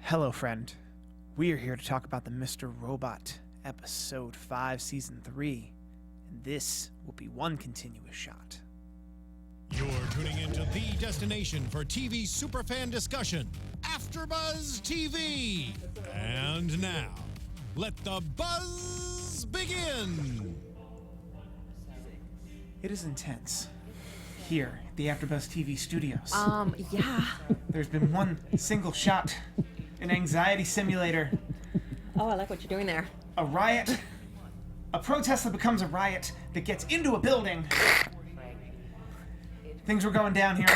Hello, friend. We are here to talk about the Mr. Robot, Episode 5, Season 3. And this will be one continuous shot. You're tuning into the destination for TV superfan discussion, AFTERBUZZ TV. And now, let the buzz begin. It is intense. Here at the AFTERBUZZ TV studios. Yeah. There's been one single shot, an anxiety simulator, Oh, I like what you're doing there. a riot, a protest that becomes a riot that gets into a building. Things were going down here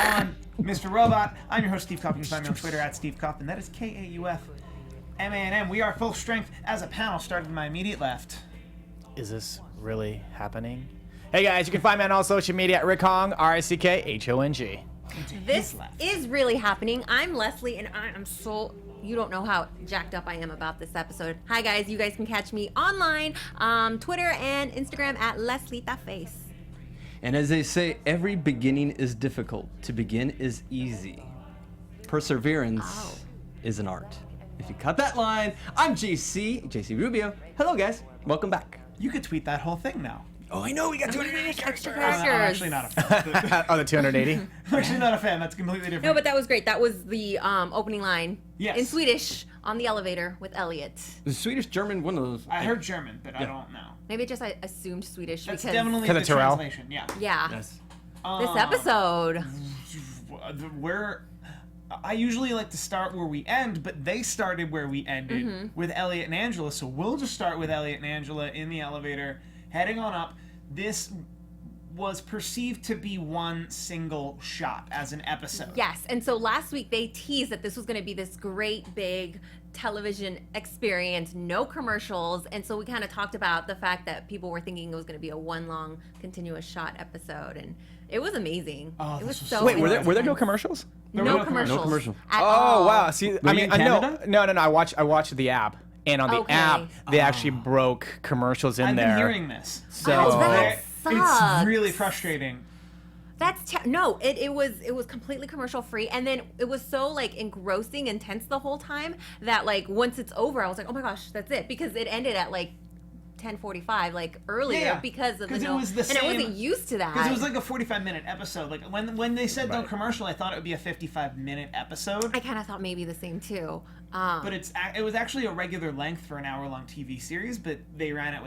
on Mr. Robot. I'm your host, Steve Kaufmann. You can find me on Twitter at Steve Kaufmann. That is Kaufmann. We are full strength as a panel, starting to my immediate left. Is this really happening? Hey guys, you can find me on all social media at Rick Hong, RICKHONG. This is really happening. I'm Lesley, and I'm so... You don't know how jacked up I am about this episode. Hi guys, you guys can catch me online, Twitter and Instagram at LesleyTaFace. And as they say, every beginning is difficult. To begin is easy. Perseverance is an art. If you cut that line, I'm JC Rubio. Hello guys, welcome back. You could tweet that whole thing now. Oh, I know, we got 280 Extra I'm characters. actually not a fan. Oh, the 280? I'm actually not a fan. That's completely different. No, but that was great. That was the opening line Yes. in Swedish on the elevator with Elliot. The Swedish, German, one of those. I heard German, but I don't know. Maybe I assumed Swedish That's because... definitely Because the of Terrell? translation. Yeah. Yeah, Yes. this episode. I usually like to start where we end, but they started where we ended with Elliot and Angela, so we'll just start with Elliot and Angela in the elevator, heading on up. This was perceived to be one single shot as an episode. Yes, and so last week they teased that this was going to be this great big television experience, no commercials, and so we kind of talked about the fact that people were thinking it was going to be a one long continuous shot episode, and it was amazing. Oh, it was this was so so Wait, were there intense. no commercials? There No were no commercials. No commercial. At Oh, all. wow. See, Were you in Canada? No. I watched the app. And on the Okay. app, they actually broke commercials in I've there. been hearing this. So Oh, that It's sucks. really frustrating. It was completely commercial free, and then it was so like engrossing, intense the whole time that like once it's over, I was like, oh my gosh, that's it, because it ended at like 10:45, like earlier, Yeah, because of the 'cause it no, was the and I same- wasn't used to that. Because it was like a 45-minute episode. Like when they said no Right. commercial, I thought it would be a 55-minute episode. I kind of thought maybe the same too. But it was actually a regular length for an hour-long TV series, but they ran it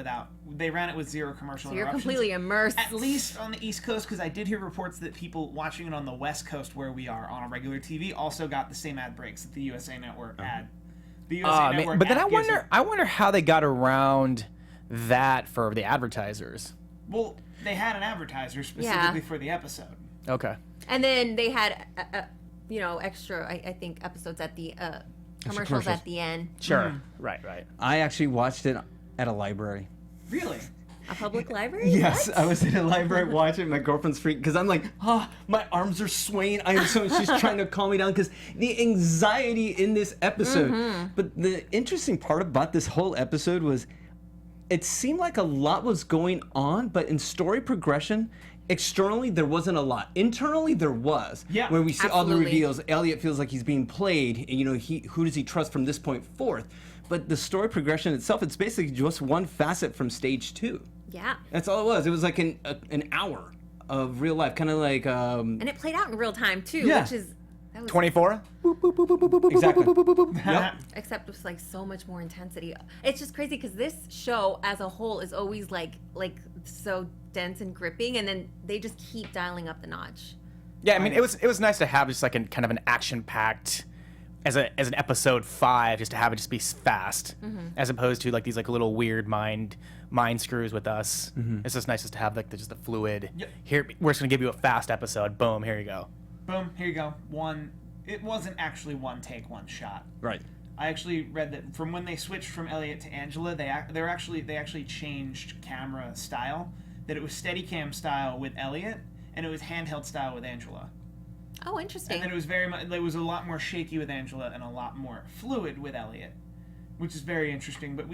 with zero commercial So you're interruptions. completely immersed. At least on the East Coast, because I did hear reports that people watching it on the West Coast, where we are on a regular TV, also got the same ad breaks that the USA Network had. The USA Network but then app gives I wonder how they got around that for the advertisers. Well, they had an advertiser specifically for the episode. Okay. And then they had, extra, I think, episodes at the commercials commercials. at the end. Sure. Right. I actually watched it at a library. Really? A public library? Yes, What? I was in a library watching. My girlfriend's freaking because I'm like, my arms are swaying. She's trying to calm me down because the anxiety in this episode. But the interesting part about this whole episode was, it seemed like a lot was going on, but in story progression, externally there wasn't a lot. Internally there was. Yeah, where we see all the absolutely. reveals. Elliot feels like he's being played. Who does he trust from this point forth? But the story progression itself, it's basically just one facet from stage 2. Yeah. That's all it was. It was like an hour of real life, kind of like And it played out in real time too, Yeah. which is... That was 24? exactly. Yep. Except with like so much more intensity. It's just crazy because this show as a whole is always like so dense and gripping, and then they just keep dialing up the notch. Yeah, I mean, it was nice to have just like kind of an action-packed as an episode 5, just to have it just be fast, as opposed to like these like little weird mind screws with us. It's just nice just to have like just the fluid. Yep. Here, we're just gonna give you a fast episode. Boom, here you go. Boom, here you go. It wasn't actually one take, one shot. Right. I actually read that from when they switched from Elliot to Angela, they actually changed camera style. That it was Steadicam style with Elliot, and it was handheld style with Angela. Oh, interesting. And then it was a lot more shaky with Angela and a lot more fluid with Elliot, which is very interesting. But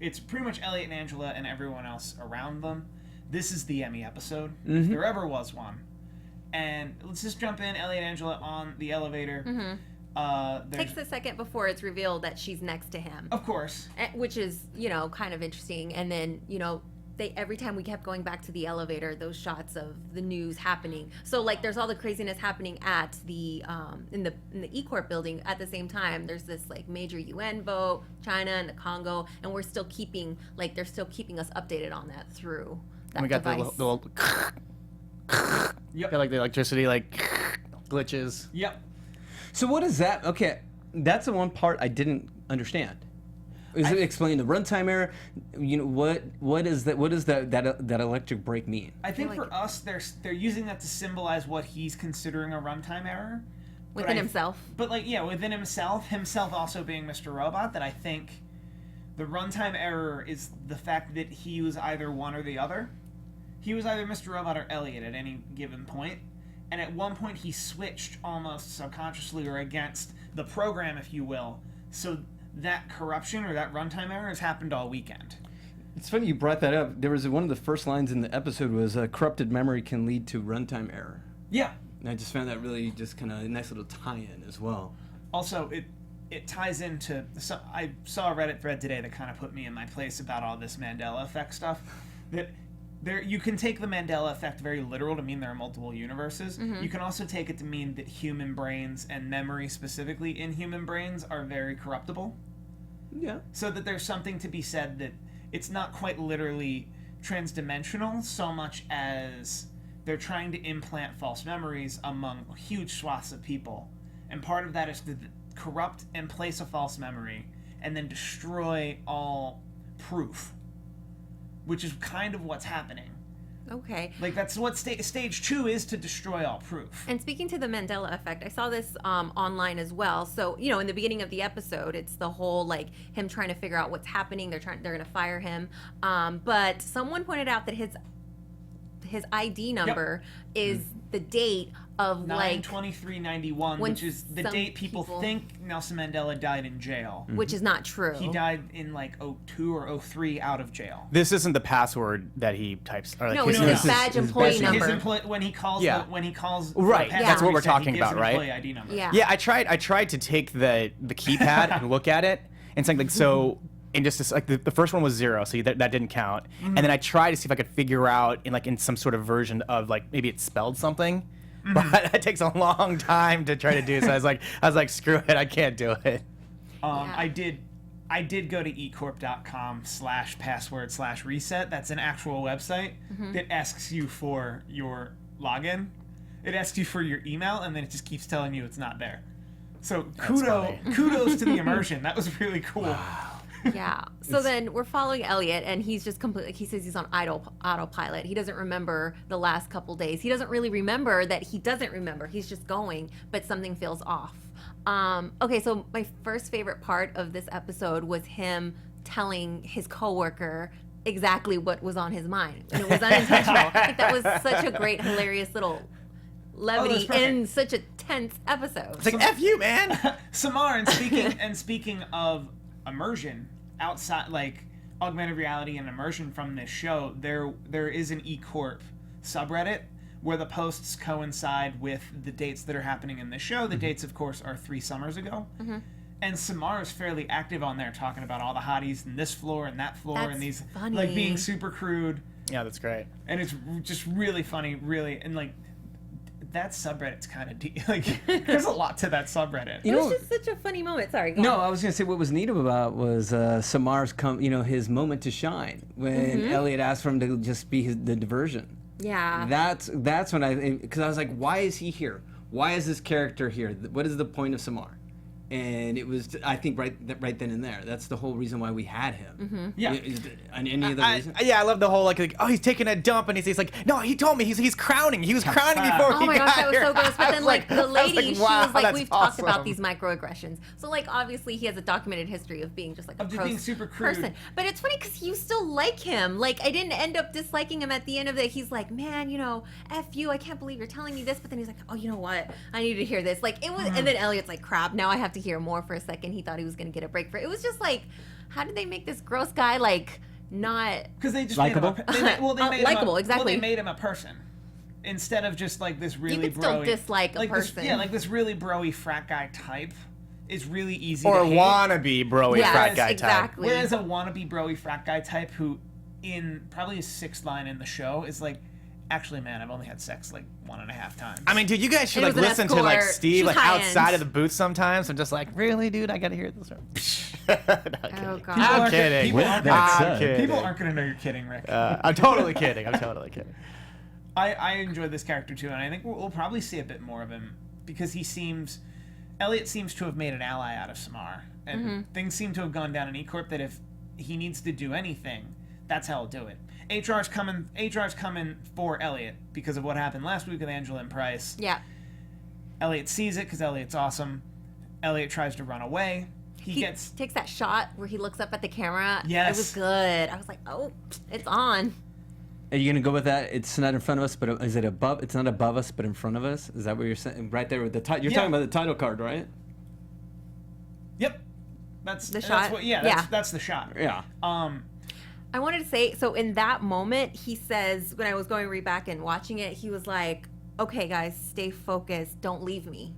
it's pretty much Elliot and Angela and everyone else around them. This is the Emmy episode, if there ever was one. And let's just jump in, Elliot and Angela on the elevator. Takes a second before it's revealed that she's next to him. Of course. Which is, kind of interesting. And then, every time we kept going back to the elevator, those shots of the news happening. So like there's all the craziness happening at the in the E-Corp building at the same time. There's this like major UN vote, China and the Congo, and we're still keeping they're still keeping us updated on that through that And we got device. the little Yep. got like the electricity glitches. Yep. So what is that? Okay, that's the one part I didn't understand. Is it explain the runtime error? What is that? What does that electric break mean? I think feel for us, they're using that to symbolize what he's considering a runtime error. Within himself. But within himself also being Mr. Robot, that I think the runtime error is the fact that he was either one or the other. He was either Mr. Robot or Elliot at any given point. And at one point he switched almost subconsciously or against the program, if you will. So that corruption or that runtime error has happened all weekend. It's funny you brought that up. There was one of the first lines in the episode was corrupted memory can lead to runtime error. Yeah. And I just found that really just kind of a nice little tie-in as well. Also, it ties into... So I saw a Reddit thread today that kind of put me in my place about all this Mandela Effect stuff. That you can take the Mandela Effect very literal to mean there are multiple universes. Mm-hmm. You can also take it to mean that human brains and memory specifically in human brains are very corruptible. Yeah. So that there's something to be said that it's not quite literally transdimensional so much as they're trying to implant false memories among huge swaths of people. And part of that is to corrupt and place a false memory and then destroy all proof, which is kind of what's happening. Okay. Like, that's what stage 2 is, to destroy all proof. And speaking to the Mandela Effect, I saw this online as well. So, in the beginning of the episode, it's the whole, him trying to figure out what's happening. They're going to fire him. But someone pointed out that his ID number is the date of 9/23/91, which is the date people think Nelson Mandela died in jail. Which is not true. He died in 02 or 03 out of jail. This isn't the password that he types. Or no, it's his badge employee number. When he calls right. That's what we're talking about, right? Employee ID number. Yeah. Yeah, I tried to take the keypad and look at it and saying so. And just the first one was 0, so that didn't count. Mm-hmm. And then I tried to see if I could figure out in some sort of version of maybe it spelled something, but it takes a long time to try to do. So I was like, screw it, I can't do it. I did go to ecorp.com/password/reset. That's an actual website that asks you for your login. It asks you for your email, and then it just keeps telling you it's not there. So kudos to the immersion. That was really cool. Wow. Yeah. So then we're following Elliot, and he's just completely. He says he's on autopilot. He doesn't remember the last couple days. He doesn't really remember that he doesn't remember. He's just going, but something feels off. Okay. So my first favorite part of this episode was him telling his coworker exactly what was on his mind, and it was unintentional. I think that was such a great, hilarious little levity in such a tense episode. It's like F you, man. Samar, and speaking of immersion outside, augmented reality and immersion from this show, there is an E-Corp subreddit where the posts coincide with the dates that are happening in this show. The dates, of course, are 3 summers ago. Mm-hmm. And Samar is fairly active on there, talking about all the hotties in this floor and that floor. That's and these funny. being super crude. Yeah, that's great. And it's just really funny, really, and that subreddit's kind of deep. There's a lot to that subreddit. It was just such a funny moment. Sorry. Go on. I was gonna say what was neat about was Samar's his moment to shine when Elliot asked for him to just be the diversion. Yeah. That's when because I was like, why is he here? Why is this character here? What is the point of Samar? And it was, I think, right then and there. That's the whole reason why we had him. Mm-hmm. Yeah. Any other reason? Yeah, I love the whole oh, he's taking a dump, and he's like, no, he told me he's crowning. He was crowning before he got here. Oh my gosh, that was so gross. But then the lady, she was like, we've talked about awesome. these microaggressions. So obviously he has a documented history of being just a just being super crude person. But it's funny because you still like him. I didn't end up disliking him at the end of it. He's like, man, F you. I can't believe you're telling me this. But then he's like, oh, you know what? I need to hear this. It was, and then Elliot's like, crap. Now I have to hear more for a second. He thought he was going to get a break for it. It was just how did they make this gross guy not because they just Likeable? made him likable, exactly. Well, they made him a person. instead of just like this really You can still broy, dislike a like this, person. yeah, like this really broy frat guy type is really easy Or to a hate. wannabe broy Yes, frat guy type. exactly. Whereas a wannabe broy frat guy type who, in probably his 6th line in the show, is like, actually, man, I've only had sex like 1.5 times. I mean, dude, you guys should It like was an listen to like escort. She Steve was like high-end. outside of the booth sometimes. I'm just like, really, dude, I gotta hear this. Oh People god. I'm aren't- kidding. people aren't With gonna- that I'm said- kidding. People aren't gonna know you're kidding, Rick. I'm totally kidding. I'm totally kidding. I enjoy this character too, and I think we'll probably see a bit more of him because Elliot seems to have made an ally out of Samar, and things seem to have gone down in E-Corp that if he needs to do anything, that's how he'll do it. HR's coming for Elliot because of what happened last week with Angela and Price. Yeah. Elliot sees it because Elliot's awesome. Elliot tries to run away. He gets takes that shot where he looks up at the camera. Yes. It was good. I was like, oh, it's on. Are you gonna go with that? It's not in front of us, but is it above? It's not above us, but in front of us. Is that what you're saying? Right there with the title. You're Yeah. talking about the title card, right? Yep. That's The that's shot? what, yeah, Yeah. that's the shot. Yeah. I wanted to say, so in that moment, he says, when I was going right back and watching it, he was like, okay, guys, stay focused. Don't leave me.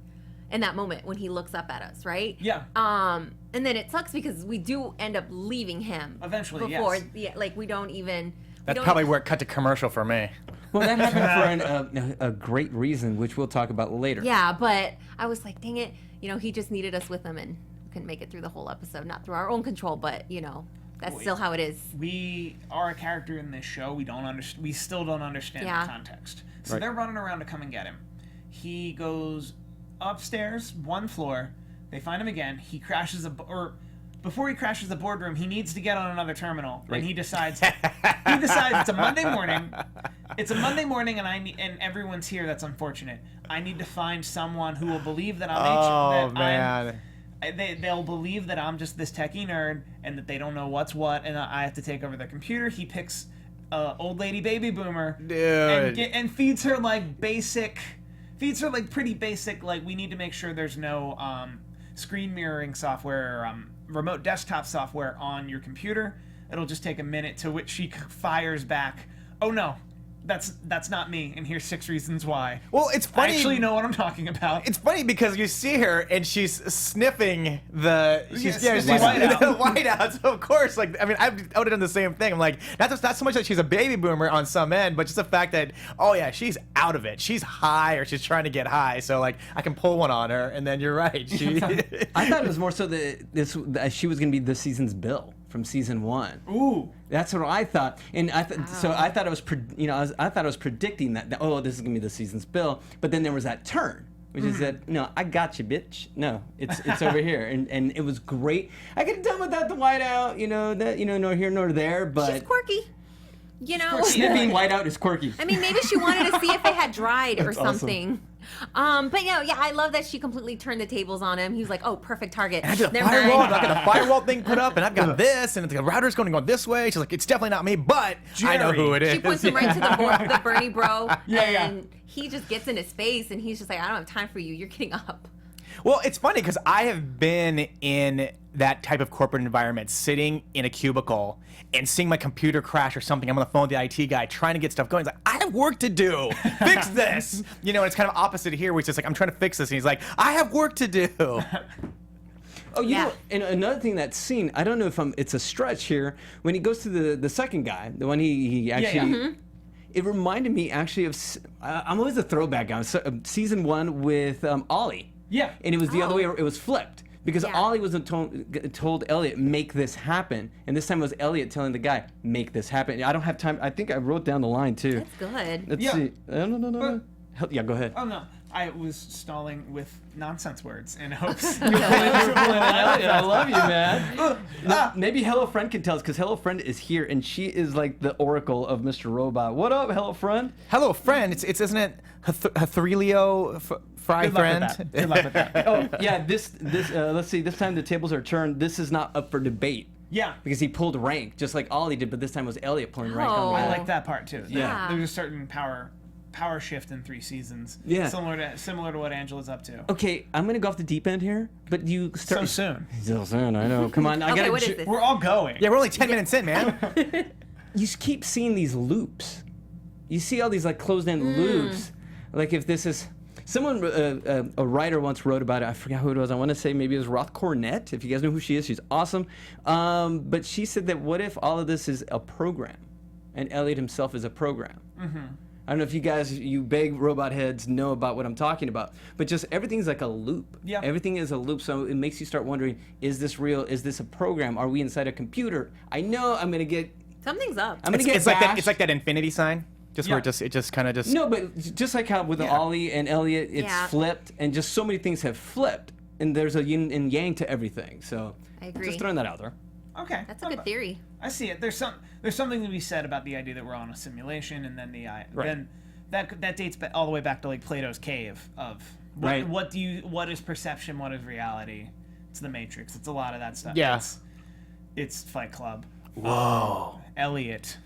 In that moment when he looks up at us, right? Yeah. And then it sucks because we do end up leaving him. Eventually, before, yes. yeah, like we don't even. That's probably where it cut to commercial for me. Well, that happened for a great reason, which we'll talk about later. Yeah, but I was like, dang it. He just needed us with him and couldn't make it through the whole episode. Not through our own control, but, that's still how it is. We are a character in this show. We still don't understand Yeah. the context. So Right. they're running around to come and get him. He goes upstairs, one floor. They find him again. He crashes before he crashes the boardroom, he needs to get on another terminal, Right. and he decides it's a Monday morning. It's a Monday morning, and everyone's here. That's unfortunate. I need to find someone who will believe that Oh man. They'll believe that I'm just this techie nerd and that they don't know what's what, and I have to take over their computer. He picks old lady baby boomer, Dude. and feeds her like pretty basic. Like, we need to make sure there's no screen mirroring software or remote desktop software on your computer. It'll just take a minute, to which she fires back, "Oh no, that's not me, and here's 6 reasons why." Well, it's I funny. actually know what I'm talking about. It's funny because you see her and she's sniffing she's sniffing whiteout. the whiteout. So of course, I would have done the same thing. I'm like, not so much that she's a baby boomer on some end, but just the fact that, oh yeah, she's out of it. She's high, or she's trying to get high. So I can pull one on her. And then you're right. I thought it was more so that she was going to be this season's Bill from season 1. Ooh. That's what I thought, and I thought I was predicting that. Oh, this is gonna be this season's Bill. But then there was that turn, which is that, no, I got you, bitch. No, it's over here, and it was great. I could tell without the whiteout, nor here nor there, but She's quirky. sniffing whiteout is quirky. I mean, maybe she wanted to see if they had dried or That's awesome. something. But yeah, I love that she completely turned the tables on him. He was like, "Oh, perfect target." I got a Never firewall. mind. I got a firewall thing put up, and I've got this, and the router's going to go this way. She's like, it's definitely not me, but I know who it is. She points him right to the Bernie bro, Yeah. and he just gets in his face, and he's just like, "I don't have time for you. You're getting up." Well, it's funny because I have been in that type of corporate environment, sitting in a cubicle and seeing my computer crash or something. I'm on the phone with the IT guy trying to get stuff going. He's like, I have work to do. Fix this. And it's kind of opposite here, where he's just like, I'm trying to fix this. And he's like, I have work to do. Oh, you Yeah. know, and another thing that's seen, I don't know if it's a stretch here, when he goes to the second guy, the one he actually, yeah. Mm-hmm. it reminded me actually of, I'm always a throwback guy, season 1 with Ollie. Yeah. And it was the other Oh. way, it was flipped. Because Yeah. Ollie was told Elliot, make this happen. And this time it was Elliot telling the guy, make this happen. I don't have time. I think I wrote down the line too. That's good. Let's Yeah. see. No. Yeah, go ahead. Oh no, I was stalling with nonsense words in hopes. I love you, man. No, maybe Hello Friend can tell us, because Hello Friend is here, and she is like the oracle of Mr. Robot. What up, Hello Friend? Hello, friend. It's isn't it Hathrilio Fry Good luck friend? with that. Good luck with that. Oh, yeah, let's see, this time the tables are turned. This is not up for debate. Yeah. Because he pulled rank, just like Ollie did, but this time it was Elliot pulling rank on Oh. the I guy. like that part too. Yeah. There's a certain power shift in 3 seasons. Yeah. Similar to what Angela's up to. Okay, I'm gonna go off the deep end here, but you start So soon. So soon, I know. Come on, I Okay, gotta. what is this? We're all going. Yeah, we're only 10 minutes in, man. You keep seeing these loops. you see all these like closed-end loops. Like if this is someone, a writer once wrote about it. I forgot who it was. I want to say maybe it was Roth Cornett. If you guys know who she is, she's awesome. But she said that what if all of this is a program, and Elliot himself is a program? I don't know if you guys, you big robot heads, know about what I'm talking about, but just everything's like a loop. Yeah. Everything is a loop, so it makes you start wondering: is this real? Is this a program? Are we inside a computer? I know I'm gonna get. Something's up. I'm gonna get It's like that. bashed. It's like that infinity sign. Just Yeah. where it just kind of just. No, but just like how with Ollie and Elliot, it's Yeah. flipped, and just so many things have flipped, and there's a yin and yang to everything. So I agree. just throwing that out there. Okay. That's a good theory. I see it. There's something to be said about the idea that we're on a simulation, and then then that dates all the way back to like Plato's cave of what is perception, what is reality. It's the Matrix. It's a lot of that stuff. Yeah. It's Fight Club. Whoa. Elliot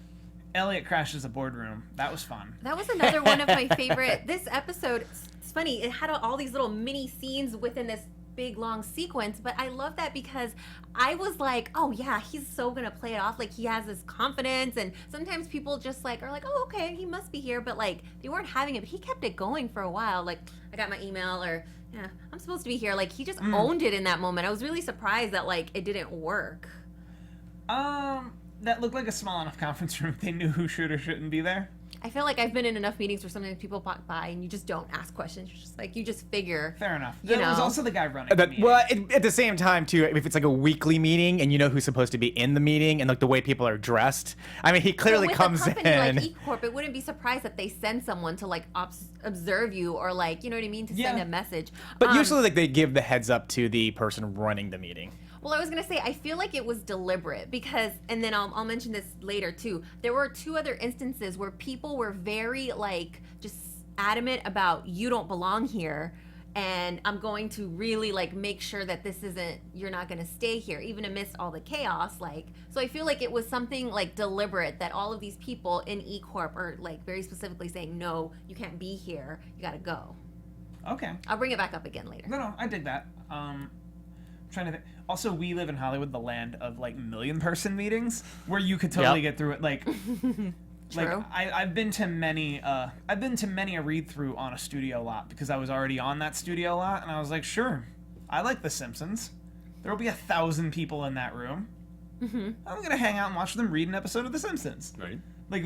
crashes a boardroom. That was fun. That was another one of my favorite. This episode, it's funny, it had all these little mini scenes within this big long sequence, but I love that because I was like, oh yeah, he's so gonna play it off like he has this confidence, and sometimes people just like are like, oh okay, he must be here, but like they weren't having it, but he kept it going for a while. Like, I got my email, or yeah, I'm supposed to be here. Like, he just owned it in that moment. I was really surprised that like it didn't work. That looked like a small enough conference room. They knew who should or shouldn't be there. I feel like I've been in enough meetings where sometimes people walk by and you just don't ask questions. You're just like, you just figure. Fair enough. You There was know. also the guy running the meeting. Well, at the same time too, if it's like a weekly meeting and you know who's supposed to be in the meeting and like the way people are dressed, I mean, he clearly with comes a company in. like E-Corp, it wouldn't be surprised that they send someone to like observe you or like, you know what I mean, to send Yeah. a message. But usually, like they give the heads up to the person running the meeting. Well, I was gonna say, I feel like it was deliberate because, and then I'll mention this later too. There were two other instances where people were very like just adamant about you don't belong here, and I'm going to really like make sure that this isn't, you're not gonna stay here, even amidst all the chaos. Like, so I feel like it was something like deliberate that all of these people in E-Corp are like very specifically saying, no, you can't be here, you gotta go. Okay. I'll bring it back up again later. No, I dig that. I'm trying to think. Also, we live in Hollywood, the land of like million-person meetings, where you could totally get through it. Like, True. I've been to many a read-through on a studio lot because I was already on that studio lot, and I was like, sure, I like The Simpsons. There will be 1,000 people in that room. I'm gonna hang out and watch them read an episode of The Simpsons. Right. Like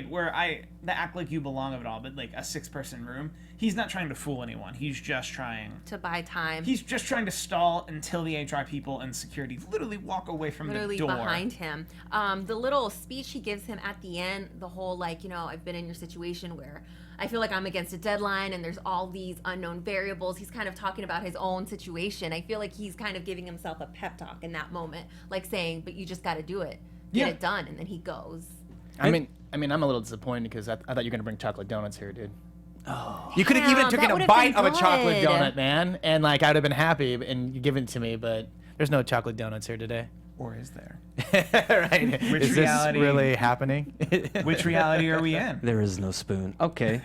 where the act like you belong of it all, but like a 6-person room. He's not trying to fool anyone. He's just trying To buy time. He's just trying to stall until the HR people and security literally walk away from Literally the door. behind him. The little speech he gives him at the end, the whole like, you know, I've been in your situation where I feel like I'm against a deadline and there's all these unknown variables. He's kind of talking about his own situation. I feel like he's kind of giving himself a pep talk in that moment, like saying, but you just got to do it. Get it done. And then he goes. I mean, I'm a little disappointed because I thought you were gonna bring chocolate donuts here, dude. Oh. You could have even that taken a would've bite been of a chocolate good. donut, man, and like I would have been happy, and you give it to me. But there's no chocolate donuts here today. Or is there? Right? Which Is reality- this really happening? Which reality are we in? There is no spoon. Okay.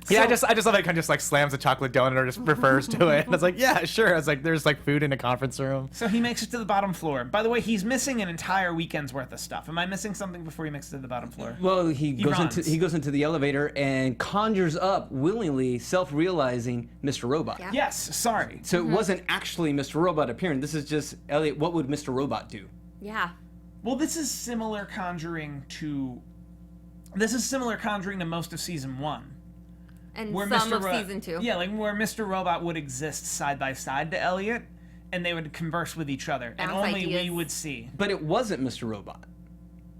Yeah, I just love how it kind of just like slams a chocolate donut or just refers to it. And it's like, yeah, sure. I was like, there's like food in a conference room. So he makes it to the bottom floor. By the way, he's missing an entire weekend's worth of stuff. Am I missing something before he makes it to the bottom floor? Well, he goes runs. into the elevator and conjures up willingly, self-realizing Mr. Robot. Yeah. Yes, sorry. So it wasn't actually Mr. Robot appearing. This is just Elliot. What would Mr. Robot do? Yeah. Well, this is similar conjuring to most of season 1. And Where some Mr. of season 2. Yeah, like where Mr. Robot would exist side by side to Elliot, and they would converse with each other, and Bounce only we ideas. would see. But it wasn't Mr. Robot.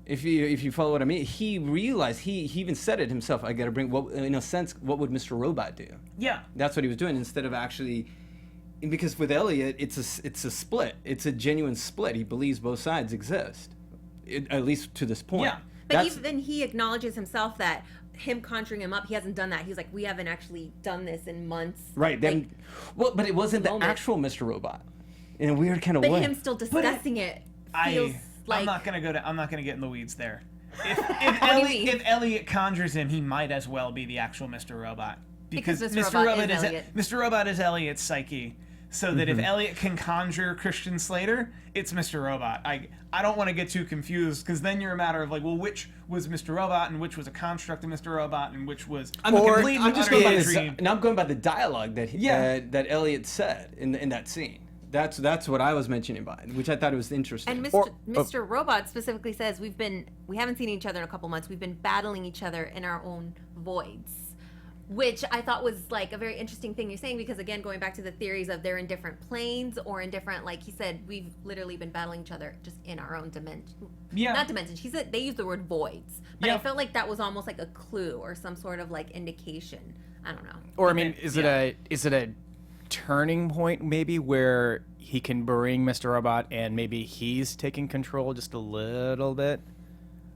If you follow what I mean, he realized he even said it himself. I got to bring what in a sense. What would Mr. Robot do? Yeah. That's what he was doing instead of actually. Because with Elliot, it's a split. It's a genuine split. He believes both sides exist, at least to this point. Yeah. But even he acknowledges himself that him conjuring him up, he hasn't done that. He's like, we haven't actually done this in months. Right. Then, Like, but it wasn't the moment. actual Mr. Robot. In a weird kind of but way. him still discussing it feels like. I'm not gonna get in the weeds there. do you mean? If Elliot conjures him, he might as well be the actual Mr. Robot. Because Mr. Robot is Mr. Robot is Elliot's psyche. so that if Elliot can conjure Christian Slater, it's Mr. Robot. I don't want to get too confused, because then you're a matter of like, well, which was Mr. Robot and which was a construct of Mr. Robot and which was I'm going by the dialogue that that Elliot said in that scene. That's what I was mentioning by, which I thought it was interesting. And Mr. Robot specifically says we haven't seen each other in a couple months. We've been battling each other in our own voids, which I thought was like a very interesting thing you're saying, because again, going back to the theories of they're in different planes or in different, like he said, we've literally been battling each other just in our own dimension. Yeah. Not dimensions. He said they used the word voids, but I felt like that was almost like a clue or some sort of like indication. I don't know. Or I mean, is it a turning point maybe where he can bring Mr. Robot and maybe he's taking control just a little bit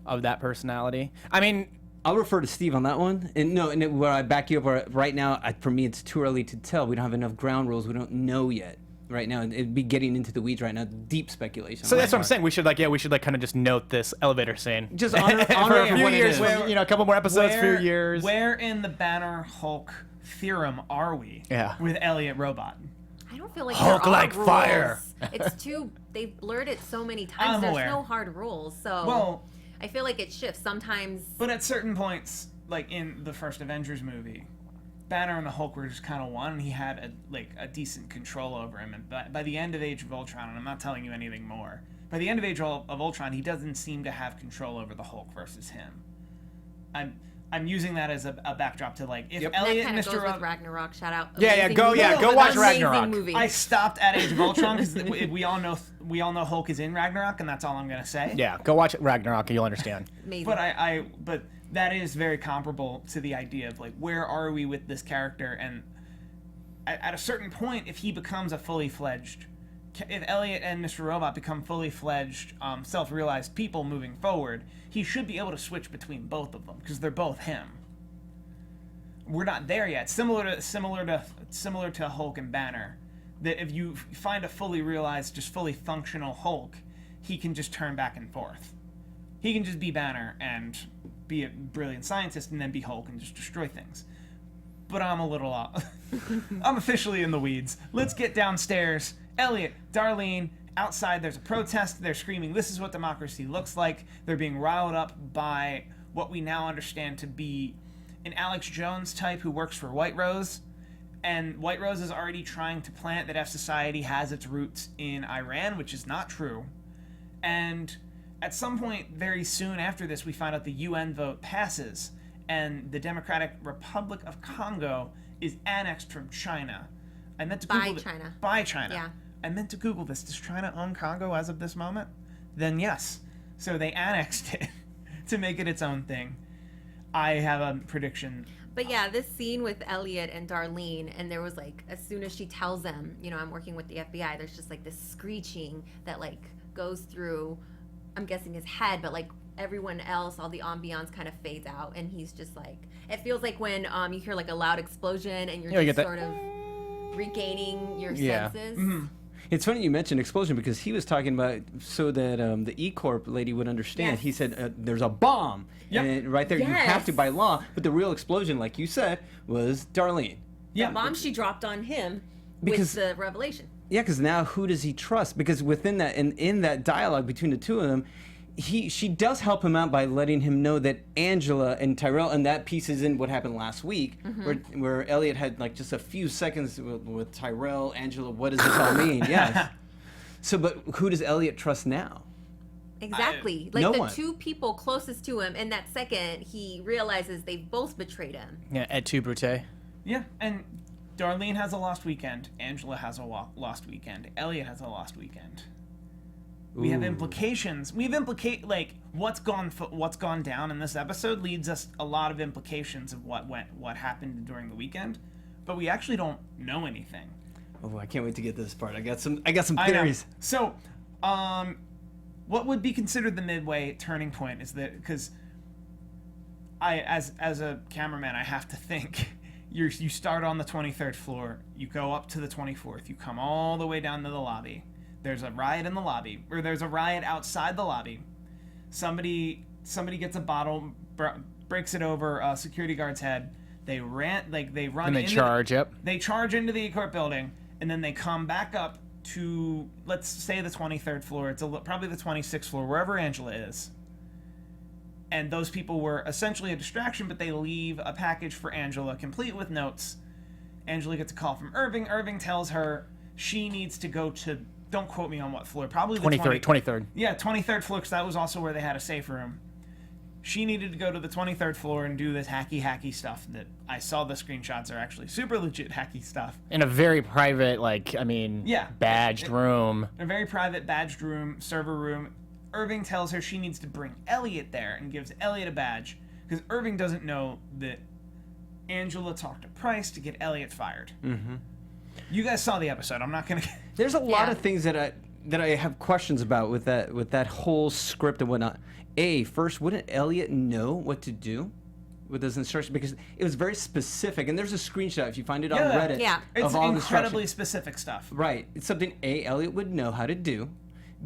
of that personality? I mean, I'll refer to Steve on that one. And where I back you up right now, for me, it's too early to tell. We don't have enough ground rules. We don't know yet. Right now, it'd be getting into the weeds right now. Deep speculation. So that's what I'm saying. We should kind of just note this elevator scene. Just honor for a it few when it years, is. a couple more episodes, few years. Where in the Banner Hulk theorem are we? Yeah. With Elliot Robot. I don't feel like Hulk there are like rules. fire. It's they've blurred it so many times. I'm There's aware. no hard rules. So Well, I feel like it shifts sometimes. but at certain points, like in the first Avengers movie, Banner and the Hulk were just kind of one, and he had a decent control over him. And by the end of Age of Ultron, and I'm not telling you anything more, by the end of Age of Ultron, he doesn't seem to have control over the Hulk versus him. I'm using that as a backdrop to like if Elliot that and kind of Mr. goes with Ragnarok. Shout out. Go watch Amazing Ragnarok. movie. I stopped at Age of Ultron because we all know Hulk is in Ragnarok, and that's all I'm gonna say. Yeah, go watch Ragnarok and you'll understand. Amazing. But but that is very comparable to the idea of like, where are we with this character? And at a certain point, if he becomes a fully fledged, if Elliot and Mr. Robot become fully fledged, self-realized people moving forward, he should be able to switch between both of them because they're both him. We're not there yet. Similar to Hulk and Banner, that if you find a fully realized, just fully functional Hulk, he can just turn back and forth. He can just be Banner and be a brilliant scientist, and then be Hulk and just destroy things. But I'm a little I'm officially in the weeds. Let's get downstairs. Elliot, Darlene, outside there's a protest. They're screaming, "This is what democracy looks like." They're being riled up by what we now understand to be an Alex Jones type who works for White Rose. And White Rose is already trying to plant that F Society has its roots in Iran, which is not true. And at some point very soon after this, we find out the UN vote passes, and the Democratic Republic of Congo is annexed from China. I meant to Google China. By China. Yeah. I meant to Google this. Does China own Congo as of this moment? Then yes. So they annexed it to make it its own thing. I have a prediction. But yeah, this scene with Elliot and Darlene, and there was like, as soon as she tells them, I'm working with the FBI, there's just like this screeching that like goes through, I'm guessing his head, but like everyone else, all the ambiance kind of fades out, and he's just like, it feels like when you hear like a loud explosion and you're just sort of regaining your senses. Mm-hmm. It's funny you mentioned explosion, because he was talking about so that the E-Corp lady would understand. Yes. He said there's a bomb. Yep. And right there, you have to by law. But the real explosion, like you said, was Darlene. Yeah. The bomb she dropped on him Because- with the revelation. Yeah, because now who does he trust? Because within that, in that dialogue between the two of them, she does help him out by letting him know that Angela and Tyrell, and that piece is in what happened last week, where Elliot had like just a few seconds with Tyrell, Angela. What does this all mean? Yes. So, but who does Elliot trust now? Exactly. no Like the one. two people closest to him, in that second, he realizes they've both betrayed him. Yeah, et tu, Brute. Yeah, and Darlene has a lost weekend. Angela has a lost weekend. Elliot has a lost weekend. We have implications. Like what's gone down in this episode leads us a lot of implications of what happened during the weekend, but we actually don't know anything. Oh, I can't wait to get to this part. I got some I know. theories. So, what would be considered the midway turning point is that, because as a cameraman, I have to think. You start on the 23rd floor, you go up to the 24th, you come all the way down to the lobby. There's a riot in the lobby, or there's a riot outside the lobby. Somebody gets a bottle, breaks it over a security guard's head. They run. And they charge. Yep. They charge into the E-Corp building, and then they come back up to, let's say, the 23rd floor. It's probably the 26th floor, wherever Angela is. And those people were essentially a distraction, but they leave a package for Angela, complete with notes. Angela gets a call from Irving. Irving tells her she needs to go to, don't quote me on what floor, probably the 23rd. Yeah, 23rd floor, because that was also where they had a safe room. She needed to go to the 23rd floor and do this hacky stuff that I saw the screenshots are actually super legit hacky stuff. In a very private, badged room. A very private badged room, server room. Irving tells her she needs to bring Elliot there and gives Elliot a badge because Irving doesn't know that Angela talked to Price to get Elliot fired. Mm-hmm. You guys saw the episode. I'm not gonna. There's a lot of things that I have questions about with that whole script and whatnot. First, wouldn't Elliot know what to do with his instructions? Because it was very specific, and there's a screenshot if you find it on Reddit. Yeah, it's all incredibly specific stuff. Right. It's something Elliot would know how to do.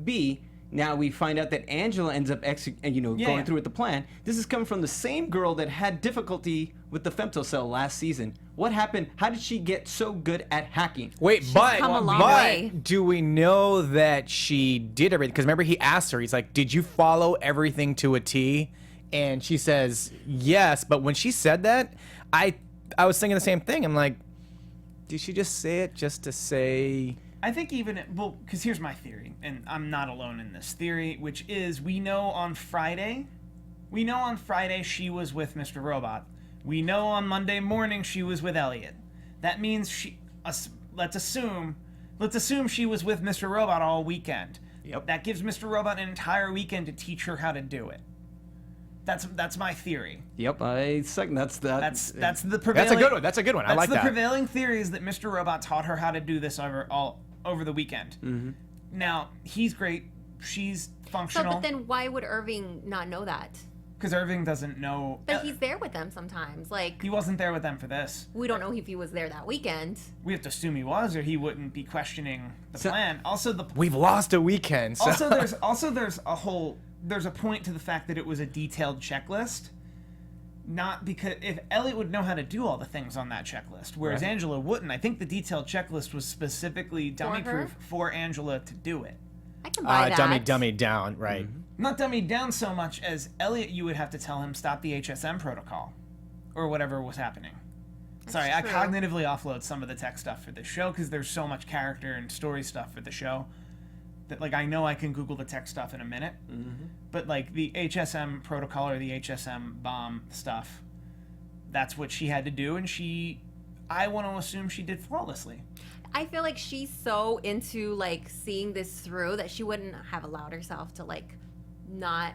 B, now we find out that Angela ends up going through with the plan. This is coming from the same girl that had difficulty with the femtocell last season. What happened? How did she get so good at hacking? Wait, come a long way. do we know that she did everything? Because remember, he asked her, he's like, did you follow everything to a T? And she says, yes. But when she said that, I was thinking the same thing. I'm like, did she just say it just to say... I think because here's my theory, and I'm not alone in this theory, which is we know on Friday she was with Mr. Robot. We know on Monday morning she was with Elliot. That means let's assume she was with Mr. Robot all weekend. Yep. That gives Mr. Robot an entire weekend to teach her how to do it. That's my theory. Yep, I second. That's the prevailing. That's a good one. That's a good one. I like that. That's the prevailing theory is that Mr. Robot taught her how to do this over the weekend. Mm-hmm. Now he's great. She's functional. But then why would Irving not know that? Because Irving doesn't know. But he's there with them sometimes. He wasn't there with them for this. We don't know if he was there that weekend. We have to assume he was, or he wouldn't be questioning the plan. Also, we've lost a weekend. So. There's a point to the fact that it was a detailed checklist. Not because if Elliot would know how to do all the things on that checklist, whereas Angela wouldn't. I think the detailed checklist was specifically dummy-proof for Angela to do it. I can buy that. Dummy down, right? Mm-hmm. Not dummied down so much as Elliot, you would have to tell him stop the HSM protocol, or whatever was happening. Sorry, I cognitively offload some of the tech stuff for this show because there's so much character and story stuff for the show that I know I can Google the tech stuff in a minute. Mm-hmm. But the HSM protocol or the HSM bomb stuff, that's what she had to do, and I want to assume she did flawlessly. I feel like she's so into seeing this through that she wouldn't have allowed herself to not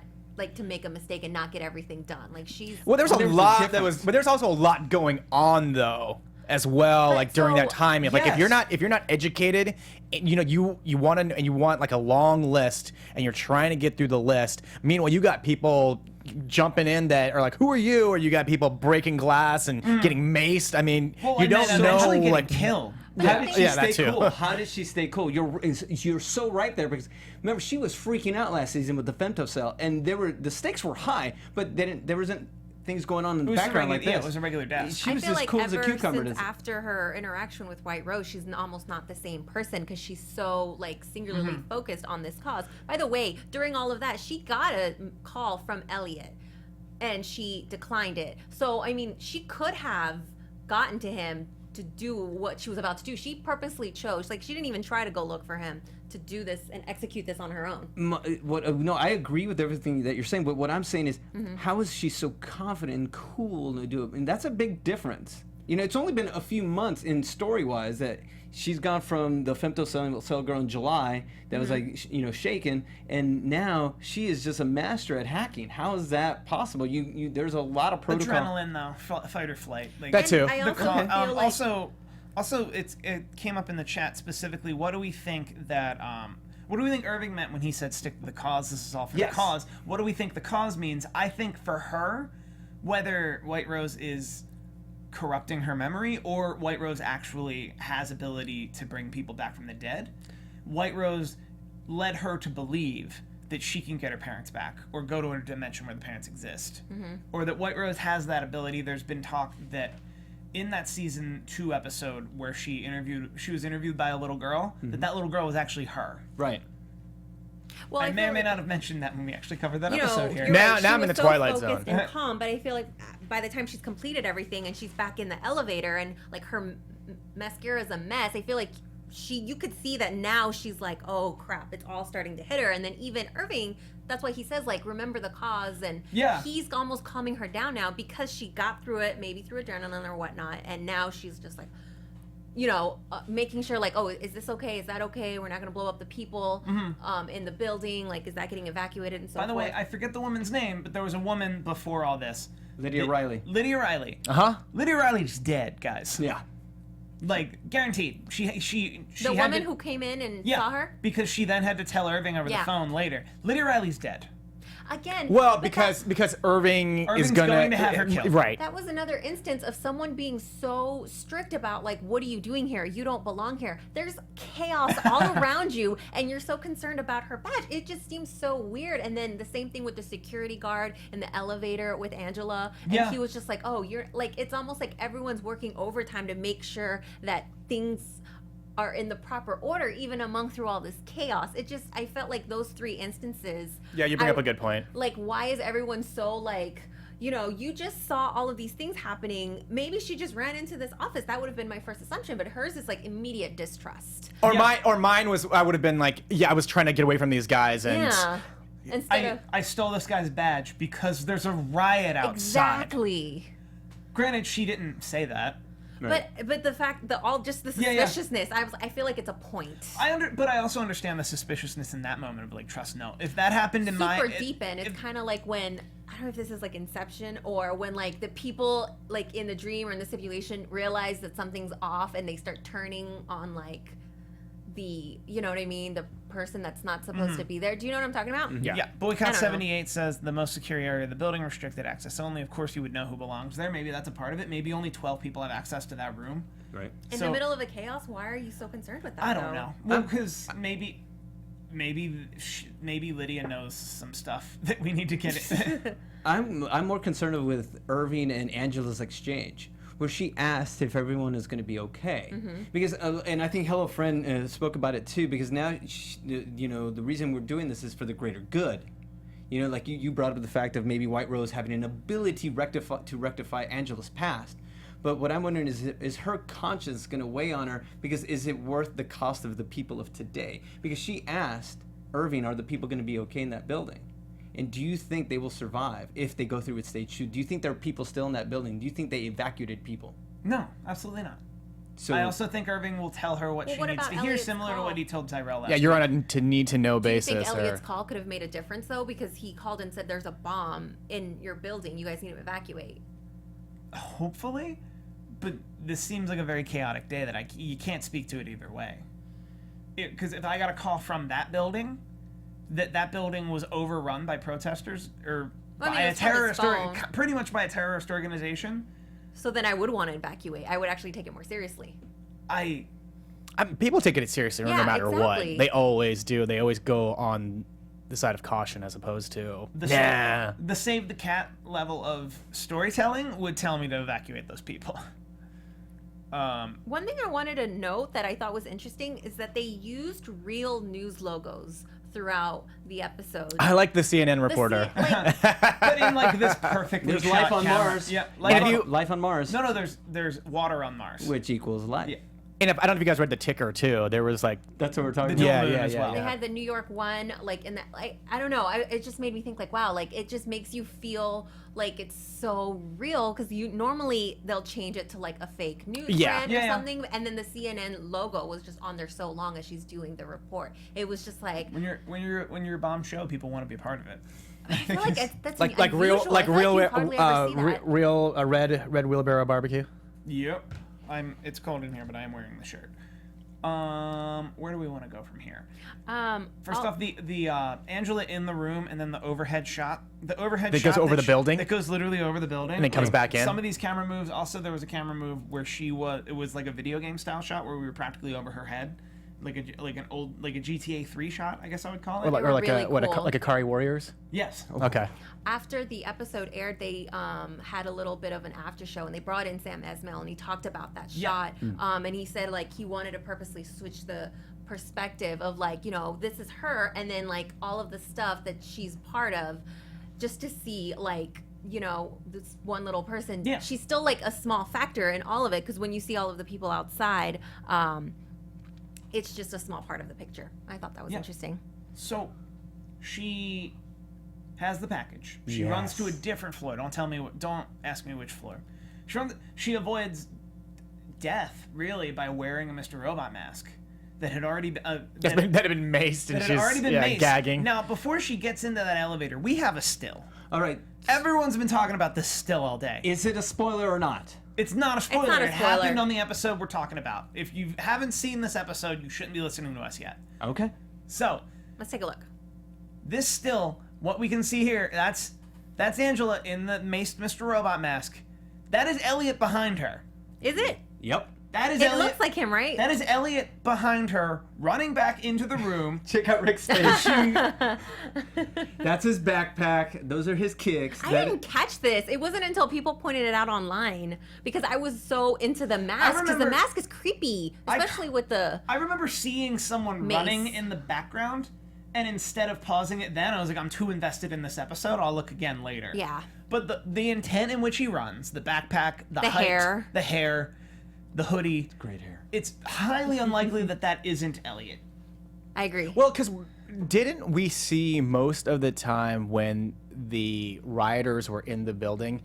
to make a mistake and not get everything done. There's a lot but there's also a lot going on though as well. But during that time, if you're not educated, you want to and you want a long list and you're trying to get through the list. Meanwhile, you got people jumping in that are who are you? Or you got people breaking glass and getting maced. I mean, you don't know getting killed. How did she stay cool? How did she stay cool? You're so right there because remember she was freaking out last season with the femtocell, and the stakes were high, but there wasn't things going on in the background like this. Yeah, it was a regular death. She was as cool as a cucumber. Since after her interaction with White Rose, she's almost not the same person because she's so singularly focused on this cause. By the way, during all of that, she got a call from Elliot, and she declined it. So I mean, she could have gotten to him to do what she was about to do. She purposely chose, she didn't even try to go look for him to do this and execute this on her own. No, I agree with everything that you're saying, but what I'm saying is, how is she so confident and cool to do it? And that's a big difference. It's only been a few months in story-wise that she's gone from the femtocell girl in July that was shaken, and now she is just a master at hacking. How is that possible? There's a lot of protocol. Adrenaline though, fight or flight. That too. Also, it came up in the chat specifically. What do we think Irving meant when he said stick to the cause? This is all for the cause. What do we think the cause means? I think for her, whether White Rose is corrupting her memory or White Rose actually has ability to bring people back from the dead, White Rose led her to believe that she can get her parents back or go to a dimension where the parents exist, or that White Rose has that ability. There's been talk that in that season 2 episode where she was interviewed by a little girl, that little girl was actually her. Right. Well, I may or feel may like, not have mentioned that when we actually covered that you know, episode here. you're Now- right, now she I'm in was the so Twilight focused Zone. and calm, but I feel like by the time she's completed everything and she's back in the elevator and like her mascara is a mess, I feel like you could see that now she's like, oh crap, it's all starting to hit her. And then even Irving, that's why he says like, remember the cause, and Yeah. he's almost calming her down now because she got through it, maybe through adrenaline or whatnot, and now she's just like, you know, making sure like, oh, is this okay? Is that okay? We're not going to blow up the people in the building. Like, is that getting evacuated and so By the forth? way, I forget the woman's name, but there was a woman before all this. Lydia Riley. Lydia Riley. Uh-huh. Lydia Riley's dead, guys. Yeah. Like, guaranteed. She the had woman to, who came in and yeah, saw her? because she then had to tell Irving over the Yeah. phone later. Lydia Riley's dead. Again, Well, but because Irving Irving's is gonna going to have her killed. right. that was another instance of someone being so strict about like, what are you doing here? You don't belong here. There's chaos all around you, and you're so concerned about her badge. It just seems so weird. And then the same thing with the security guard in the elevator with Angela, and Yeah. he was just like, oh, you're like, it's almost like everyone's working overtime to make sure that things are in the proper order, even through all this chaos. It just, I felt like those 3 instances. Yeah, you bring up a good point. Like, why is everyone so like, you know, you just saw all of these things happening. Maybe she just ran into this office. That would have been my first assumption, but hers is like immediate distrust. Or Yeah. mine was I would have been like, yeah, I was trying to get away from these guys and Yeah. Instead of I stole this guy's badge because there's a riot outside. exactly. Granted, she didn't say that. But the fact that all just the Yeah, yeah. suspiciousness, I feel like it's a point. But I also understand the suspiciousness in that moment of like, trust no. If that happened in Super deep end. It's kind of like when, I don't know if this is like Inception, or when like the people like in the dream or in the simulation realize that something's off and they start turning on like the, you know what I mean, the person that's not supposed to be there. Do you know what I'm talking about? Yeah. Yeah, I Boycott don't know. 78 says the most secure area of the building, restricted access only. Of course, you would know who belongs there. Maybe that's a part of it. Maybe only 12 people have access to that room. Right. In So- the middle of a chaos, why are you so concerned with that? I don't though? know. Well, because maybe Lydia knows some stuff that we need to get it. I'm more concerned with Irving and Angela's exchange, where she asked if everyone is going to be okay, because and I think Hello Friend spoke about it too, because now you know, the reason we're doing this is for the greater good. You know, like you brought up the fact of maybe White Rose having an ability to rectify Angela's past. But what I'm wondering is her conscience going to weigh on her? Because is it worth the cost of the people of today? Because she asked Irving, are the people going to be okay in that building? And do you think they will survive if they go through with stage 2? Do you think there are people still in that building? Do you think they evacuated people? No, absolutely not. So I also think Irving will tell her what Well, she what needs about to hear, Elliot's similar to call? what he told Tyrell last yeah, you're week. on a need-to-know Do you basis. think Elliot's or, call could have made a difference though? Because he called and said there's a bomb in your building. You guys need to evacuate. Hopefully, but this seems like a very chaotic day that you can't speak to it either way. Because if I got a call from that building, that building was overrun by protesters or Well, I mean, by a it's from his terrorist, phone. pretty much by a terrorist organization. So then I would want to evacuate. I would actually take it more seriously. people take it seriously no Yeah, matter exactly. what. They always do. They always go on the side of caution as opposed to The save the cat level of storytelling would tell me to evacuate those people. One thing I wanted to note that I thought was interesting is that they used real news logos throughout the episode. I like the CNN reporter. But in like this perfectly there's shot life on camera. Mars. Yeah, Life on Mars. No, there's water on Mars. Which equals life. Yeah. And I don't know if you guys read the ticker too. There was like That's what we're talking The about. dual Yeah, moon yeah, as yeah, well. They yeah. had the New York one, like in that, like I don't know. It just made me think, like, wow, like it just makes you feel like it's so real because you normally they'll change it to like a fake news brand or Yeah. something, and then the CNN logo was just on there so long as she's doing the report. It was just like When you're a bomb show, people want to be a part of it. I feel like that's like unusual. real I feel like you hardly ever see that. real red wheelbarrow barbecue. Yep. It's cold in here, but I am wearing the shirt. Where do we want to go from here? First off, the Angela in the room, and then the overhead shot. The overhead That shot goes over the building? That goes literally over the building, And it comes back in? Some of these camera moves. Also, there was a camera move where it was like a video game style shot where we were practically over her head. like a GTA 3 shot, I guess I would call it. Or like, were or like really a what cool. like Akari Warriors. Yes. Okay. After the episode aired, they had a little bit of an after show, and they brought in Sam Esmail, and he talked about that shot. And he said like he wanted to purposely switch the perspective of like, you know, this is her, and then like all of the stuff that she's part of, just to see like, you know, this one little person. Yeah. She's still like a small factor in all of it, because when you see all of the people outside, it's just a small part of the picture. I thought that was interesting. So, she has the package. She runs to a different floor. Don't ask me which floor. She avoids death, really, by wearing a Mr. Robot mask that had already been that had been maced and that she's had already been maced. gagging. Now, before she gets into that elevator, we have a still. All right. Everyone's been talking about this still all day. Is it a spoiler or not? It's not a spoiler. not a It spoiler. happened on the episode we're talking about. If you haven't seen this episode, you shouldn't be listening to us yet. Okay. So, Let's take a look. this still, what we can see here, that's Angela in the maced Mr. Robot mask. That is Elliot behind her. Is it? Yep. That is It Elliot. looks like him, right? That is Elliot behind her, running back into the room. Check out Rick's face. That's his backpack. Those are his kicks. I didn't catch this. It wasn't until people pointed it out online, because I was so into the mask, because the remember- mask is creepy, especially with the. I remember seeing someone Mace. running in the background, and instead of pausing it then, I was like, I'm too invested in this episode. I'll look again later. Yeah. But the intent in which he runs, the backpack, the height, hair. the hoodie, Great hair. it's highly unlikely that isn't Elliot. I agree. Well, because didn't we see most of the time when the rioters were in the building,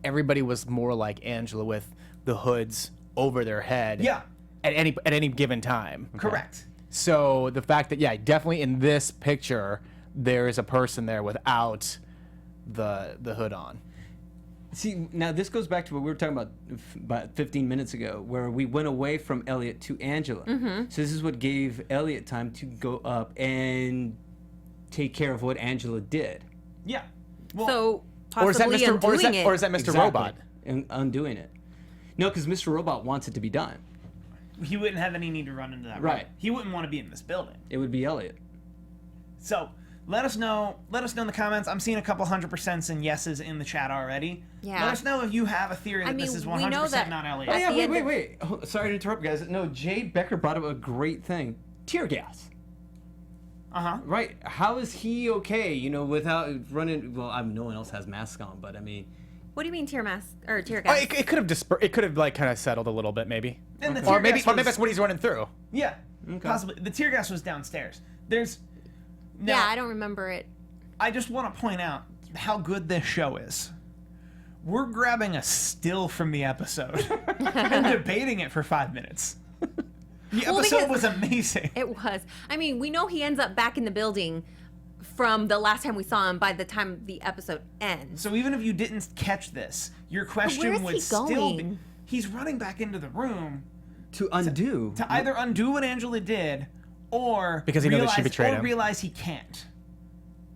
everybody was more like Angela with the hoods over their head. Yeah. At any given time. Correct. So the fact that definitely in this picture there is a person there without the hood on. See, now this goes back to what we were talking about 15 minutes ago, where we went away from Elliot to Angela. So this is what gave Elliot time to go up and take care of what Angela did. Yeah. Well, so Or is that possibly Mr. undoing Or is that Mr. Exactly. Robot? And undoing it. No, because Mr. Robot wants it to be done. he wouldn't have any need to run into that Right. room. He wouldn't want to be in this building. It would be Elliot. So let us know in the comments. I'm seeing a couple 100% and yeses in the chat already. Yeah. Let us know if you have a theory that I mean, this is we 100% know that- not Elliot. Oh, At yeah, the end wait. Oh, sorry to interrupt, guys. No, Jay Becker brought up a great thing. Tear gas. Uh-huh. Right. How is he okay, without running... Well, no one else has masks on, but I mean... What do you mean tear gas? Oh, gas? it could have it could have like kind of settled a little bit maybe. And the Or tear maybe gas was- that's what he's running through. Yeah, possibly. The tear gas was downstairs. There's... Now, Yeah, I don't remember it. I just want to point out how good this show is. We're grabbing a still from the episode and debating it for 5 minutes. The Well, episode because- was amazing. It was. I mean, we know he ends up back in the building from the last time we saw him by the time the episode ends. So even if you didn't catch this, your where question is would he still be... going? He's running back into the room To undo... to either undo what Angela did or Because he knows that she betrayed him. realize he can't.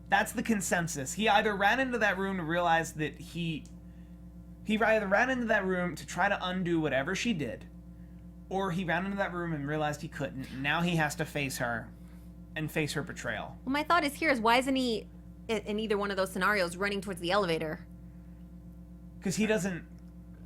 That's the consensus. He either ran into that room to realize that he either ran into that room to try to undo whatever she did, or he ran into that room and realized he couldn't. And now he has to face her and face her betrayal. Well, my thought is why isn't he in either one of those scenarios running towards the elevator? Because he doesn't...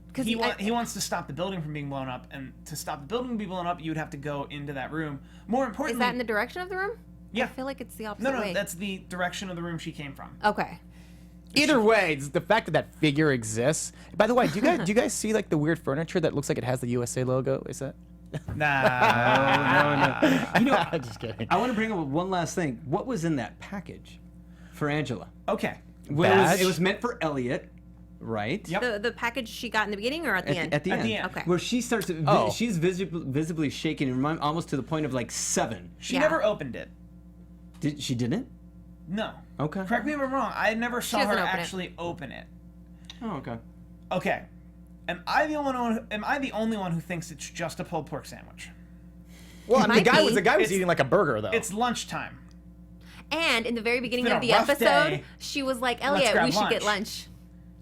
Because He wants to stop the building from being blown up, and to stop the building from being blown up, you would have to go into that room. More is importantly... that in the direction of the room? Yeah. I feel like it's the opposite No, way. that's the direction of the room she came from. Okay. Either way, it's the fact that figure exists. By the way, do you guys see like the weird furniture that looks like it has the USA logo? Is that? Nah. No. I'm just kidding. I want to bring up one last thing. What was in that package for Angela? Okay. Well, Badge? it was meant for Elliot, right? Yep. The package she got in the beginning or at the end? At the At end. the end. Okay. Where she starts to... Oh. She's visibly shaking, and almost to the point of like 7. She Yeah. never opened it. She didn't? No. Okay. Correct me if I'm wrong. I never saw her doesn't open it. actually open it. Oh, okay. Okay. Am I the only one who thinks it's just a pulled pork sandwich? Well, I mean, might be. the guy was It's- eating like a burger though. It's lunchtime. And in the very beginning been of a the rough episode, day. she was like, Let's Elliot, grab we should get lunch." lunch.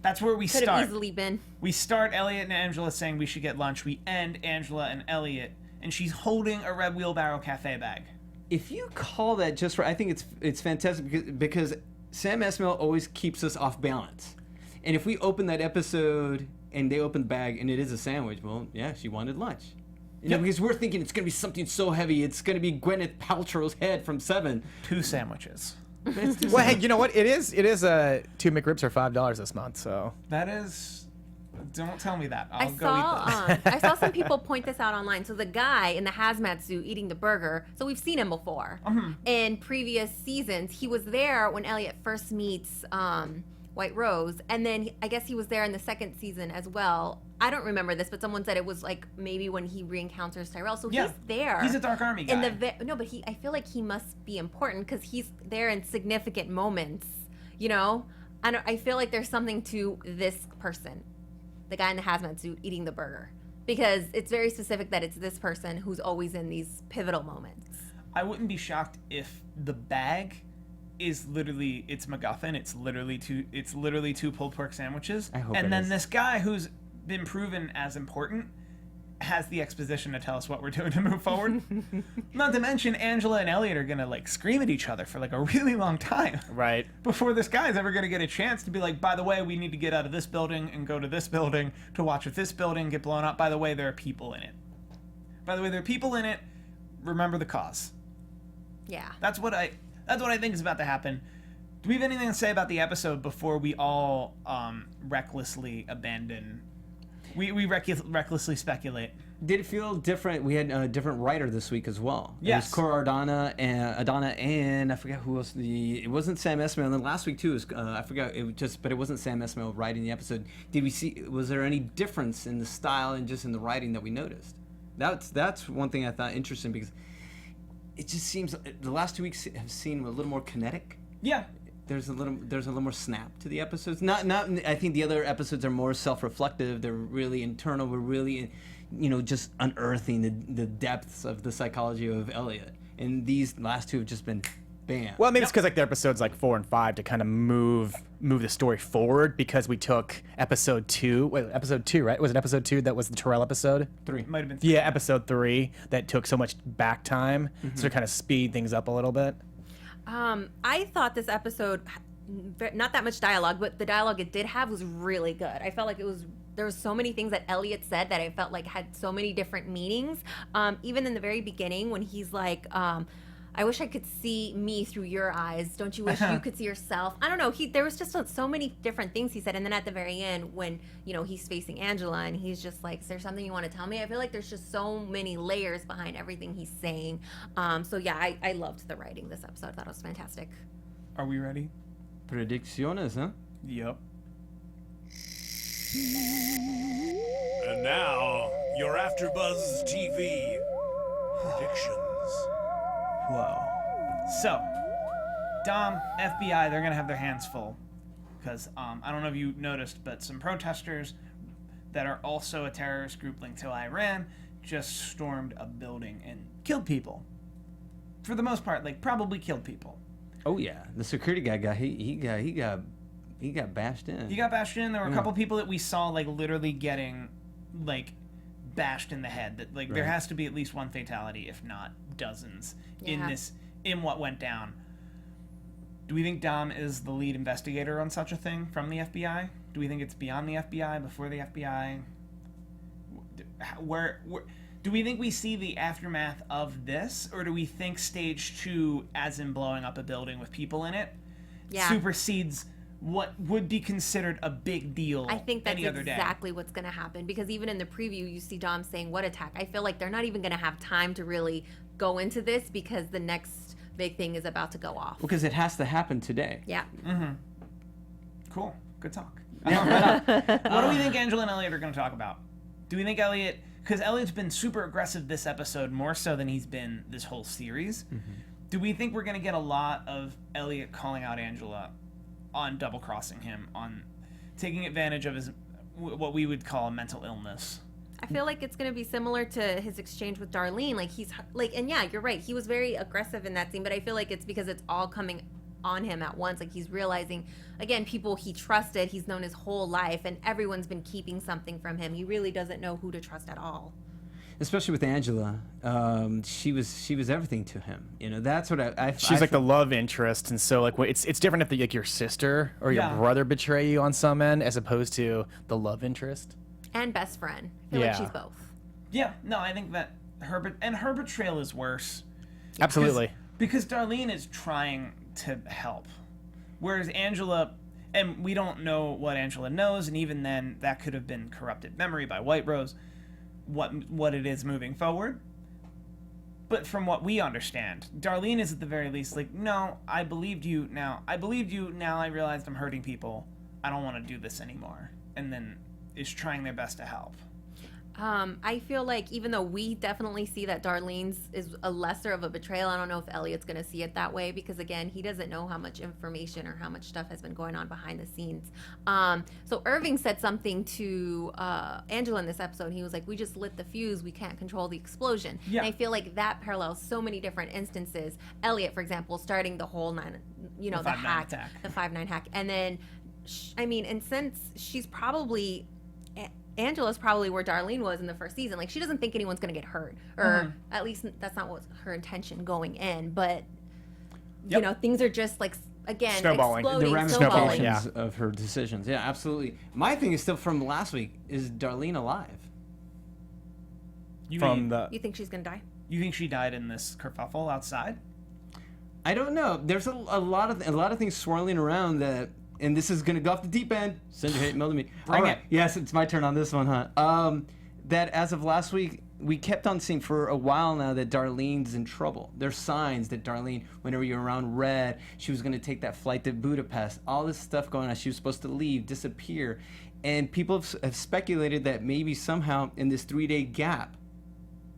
That's where we Could start. have easily been. We start Elliot and Angela saying we should get lunch. We end Angela and Elliot and she's holding a Red Wheelbarrow Cafe bag. If you call that just right, I think it's fantastic because Sam Esmail always keeps us off balance. And if we open that episode and they open the bag and it is a sandwich, well, yeah, she wanted lunch. You know, because we're thinking it's going to be something so heavy. It's going to be Gwyneth Paltrow's head from Seven. 2 sandwiches. Well, hey, you know what? It is 2 McRibs are $5 this month, so. That is... Don't tell me that. I I'll go eat them. I saw some people point this out online. So the guy in the hazmat suit eating the burger, so we've seen him before. In previous seasons, he was there when Elliot first meets White Rose, and then I guess he was there in the second season as well. I don't remember this, but someone said it was like maybe when he re-encounters Tyrell. So he's there. He's a Dark Army guy. No, but I feel like he must be important because he's there in significant moments. You know, I feel like there's something to this person, the guy in the hazmat suit eating the burger, because it's very specific that it's this person who's always in these pivotal moments. I wouldn't be shocked if the bag is literally its MacGuffin. It's literally 2 pulled pork sandwiches. I hope and it then is. this guy who's been proven as important has the exposition to tell us what we're doing to move forward. Not to mention Angela and Elliot are gonna like scream at each other for like a really long time. Right. Before this guy's ever gonna get a chance to be like, by the way, we need to get out of this building and go to this building to watch if this building get blown up. By the way, there are people in it. By the way, there are people in it. Remember the cause. Yeah. That's what I think is about to happen. Do we have anything to say about the episode before we all recklessly abandon? We recklessly speculate. Did it feel different? We had a different writer this week as well. Yes. It was Cora Adana and I forgot who else. It wasn't Sam Esmail. And then last week too was I forgot. But it wasn't Sam Esmail writing the episode. Did we see? Was there any difference in the style and just in the writing that we noticed? That's one thing I thought interesting because it just seems the last 2 weeks have seemed a little more kinetic. Yeah. There's a little more snap to the episodes. Not. I think the other episodes are more self-reflective. They're really internal. We're really, just unearthing the depths of the psychology of Elliot. And these last 2 have just been, bam. Well, maybe it's because like the episodes like 4 and 5 to kind of move the story forward because we took episode 2. Wait, episode 2, right? Was it episode 2 that was the Terrell episode? 3. Might have been 3. Yeah, episode 3 that took so much back time to kind of speed things up a little bit. I thought this episode, not that much dialogue, but the dialogue it did have was really good. I felt like there was so many things that Elliot said that I felt like had so many different meanings. Even in the very beginning when he's like, I wish I could see me through your eyes. Don't you wish you could see yourself? I don't know. There was just so many different things he said. And then at the very end, when he's facing Angela and he's just like, "Is there something you want to tell me?" I feel like there's just so many layers behind everything he's saying. So yeah, I loved the writing this episode. I thought it was fantastic. Are we ready? Predicciones, huh? Yep. And now, your AfterBuzz TV predictions. Whoa. So, Dom, FBI, they're going to have their hands full. Because, I don't know if you noticed, but some protesters that are also a terrorist group linked to Iran just stormed a building and killed people. For the most part, probably killed people. Oh yeah, the security guy he got bashed in. He got bashed in. There were a couple people that we saw, literally getting, bashed in the head. That, there has to be at least one fatality, if not dozens, in what went down. Do we think Dom is the lead investigator on such a thing from the FBI? Do we think it's beyond the FBI, before the FBI? Where do we think we see the aftermath of this, or do we think stage 2, as in blowing up a building with people in it, supersedes what would be considered a big deal I think that's any other day? exactly what's going to happen, because even in the preview, you see Dom saying, "What attack?" I feel like they're not even going to have time to really go into this because the next big thing is about to go off. Because it has to happen today. Yeah. Cool. Good talk. What do we think Angela and Elliot are going to talk about? Do we think Elliot... Because Elliot's been super aggressive this episode, more so than he's been this whole series. Do we think we're going to get a lot of Elliot calling out Angela on double-crossing him, on taking advantage of his what we would call a mental illness? I feel like it's going to be similar to his exchange with Darlene. And yeah, you're right. He was very aggressive in that scene, but I feel like it's because it's all coming on him at once. He's realizing, again, people he trusted, he's known his whole life, and everyone's been keeping something from him. He really doesn't know who to trust at all. especially with Angela, she was everything to him. You know, that's what She's like the love interest, and so like it's different if like your sister or your brother betray you on some end as opposed to the love interest and best friend. I feel like she's both. Yeah, no, I think that her betrayal is worse. Absolutely. Because Darlene is trying to help, whereas Angela, and we don't know what Angela knows, and even then, that could have been corrupted memory by White Rose. What it is moving forward. But from what we understand, Darlene is at the very least like, no, I believed you. Now I realized I'm hurting people. I don't want to do this anymore. And then is trying their best to help. I feel like even though we definitely see that Darlene's is a lesser of a betrayal, I don't know if Elliot's going to see it that way because, again, he doesn't know how much information or how much stuff has been going on behind the scenes. So Irving said something to Angela in this episode. He was like, we just lit the fuse. We can't control the explosion. Yeah. And I feel like that parallels so many different instances. Elliot, for example, starting the whole the 5-9 hack. And then, and since she's probably... Angela's probably where Darlene was in the first season. Like, she doesn't think anyone's going to get hurt. Or at least that's not what her intention going in. But, you know, things are just, like, again, snowballing. Exploding, the ramifications snowballing. of her decisions. Yeah, absolutely. My thing is still from last week. Is Darlene alive? You think she's going to die? You think she died in this kerfuffle outside? I don't know. There's a lot of things swirling around that... And this is going to go off the deep end. Send your hate mail to me. Bring it. Yes, it's my turn on this one, huh? That as of last week, we kept on seeing for a while now that Darlene's in trouble. There's signs that Darlene, whenever you're around Red, she was going to take that flight to Budapest. All this stuff going on. She was supposed to leave, disappear. And people have speculated that maybe somehow in this 3-day gap,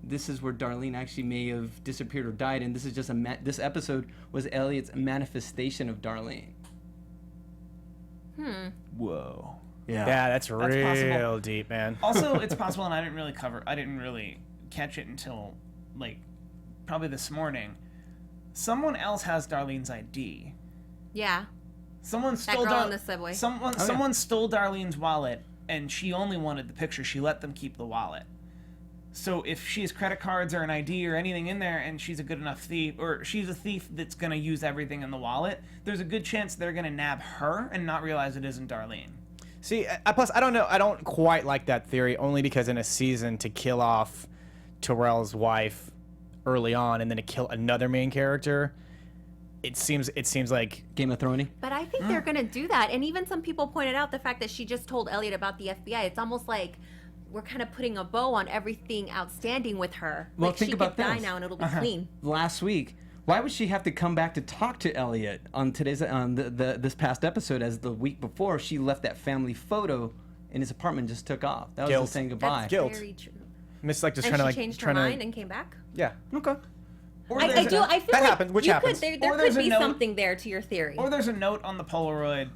this is where Darlene actually may have disappeared or died. And this is just this episode was Elliot's manifestation of Darlene. Whoa. Yeah, that's real possible. deep, man. Also, it's possible, and I didn't really catch it until, like, probably this morning. Someone else has Darlene's ID. Yeah. Someone stole that girl on the subway. Someone stole Darlene's wallet, and she only wanted the picture. She let them keep the wallet. So if she has credit cards or an ID or anything in there, and she's a good enough thief, or she's a thief that's going to use everything in the wallet, there's a good chance they're going to nab her and not realize it isn't Darlene. See, plus, I don't know. I don't quite like that theory, only because in a season to kill off Terrell's wife early on and then to kill another main character, it seems like Game of Thrones. But I think they're going to do that. And even some people pointed out the fact that she just told Elliot about the FBI. It's almost like we're kind of putting a bow on everything outstanding with her. Well, like think she about could die this. now and it'll be clean. Last week, why would she have to come back to talk to Elliot on this past episode as the week before she left that family photo in his apartment and just took off? That was Guilt. just saying goodbye. That's Guilt. very true. Miss like just And trying she to changed her mind and came back? Yeah. Okay. Or I there's feel that like happens, which happens. There Or could there's a be note- something there to your theory. Or there's a note on the Polaroid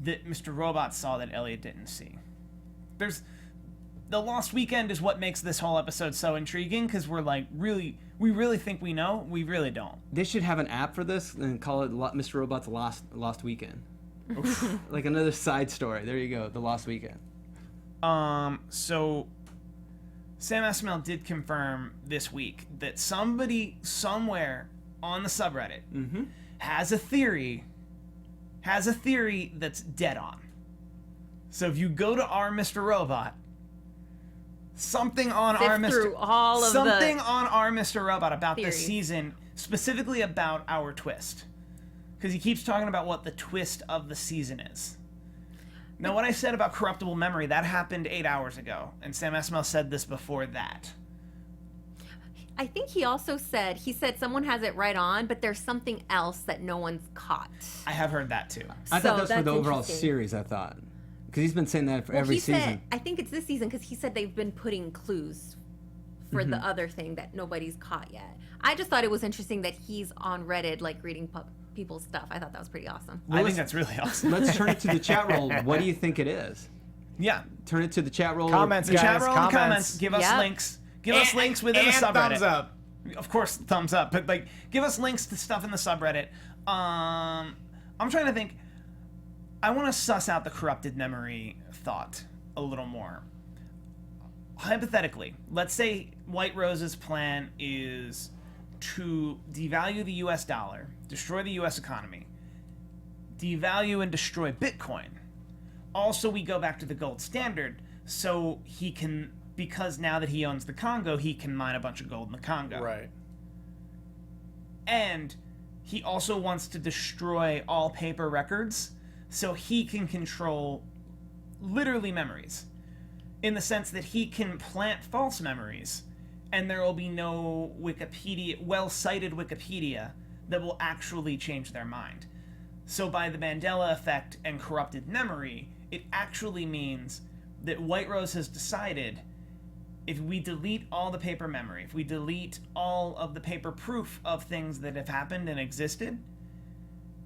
that Mr. Robot saw that Elliot didn't see. The Lost Weekend is what makes this whole episode so intriguing, because we're like, we really think we know, we really don't. They should have an app for this and call it Mr. Robot's Lost Weekend. Like another side story. There you go, the Lost Weekend. So Sam Esmail did confirm this week that somebody somewhere on the subreddit has a theory that's dead on. So if you go to our Mr. Robot, something on our Mr. Robot about theories. this season, specifically about our twist. Because he keeps talking about what the twist of the season is. Now, what I said about corruptible memory, that happened 8 hours ago. And Sam Esmail said this before that. I think he also said, someone has it right on, but there's something else that no one's caught. I have heard that too. I thought that was for that's the overall interesting. series, I thought. Because he's been saying that for every season. Said, I think it's this season because he said they've been putting clues for the other thing that nobody's caught yet. I just thought it was interesting that he's on Reddit, like reading people's stuff. I thought that was pretty awesome. I think that's really awesome. Let's turn it to the chat roll. What do you think it is? Yeah. Turn it to the chat roll. Comments, The guys. chat roll in the comments. Give us Yep. links. Give us links within the and subreddit. thumbs up. Of course, thumbs up. But like, give us links to stuff in the subreddit. I'm trying to think. I want to suss out the corrupted memory thought a little more. Hypothetically, let's say White Rose's plan is to devalue the U.S. dollar, destroy the U.S. economy, devalue and destroy Bitcoin. Also, we go back to the gold standard, so he can, because now that he owns the Congo, he can mine a bunch of gold in the Congo. Right. And he also wants to destroy all paper records, so he can control literally memories, in the sense that he can plant false memories, and there will be no Wikipedia, well-cited Wikipedia, that will actually change their mind. So by the Mandela Effect and corrupted memory, it actually means that White Rose has decided, if we delete all the paper memory, if we delete all of the paper proof of things that have happened and existed,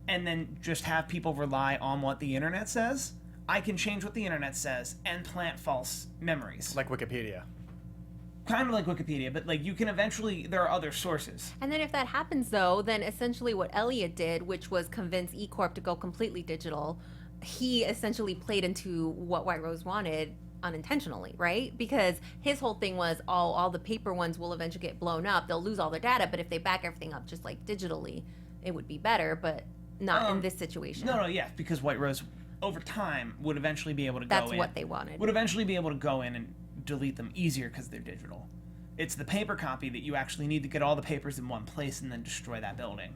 and then just have people rely on what the internet says, I can change what the internet says and plant false memories. Like Wikipedia. Kind of like Wikipedia, but like you can eventually, there are other sources. And then if that happens, though, then essentially what Elliot did, which was convince E Corp to go completely digital, he essentially played into what White Rose wanted unintentionally, right? Because his whole thing was all the paper ones will eventually get blown up. They'll lose all their data, but if they back everything up just like digitally, it would be better, but not in this situation. No, yeah, because White Rose, over time, would eventually be able to go in. That's what they wanted. Would eventually be able to go in and delete them easier because they're digital. It's the paper copy that you actually need to get all the papers in one place and then destroy that building.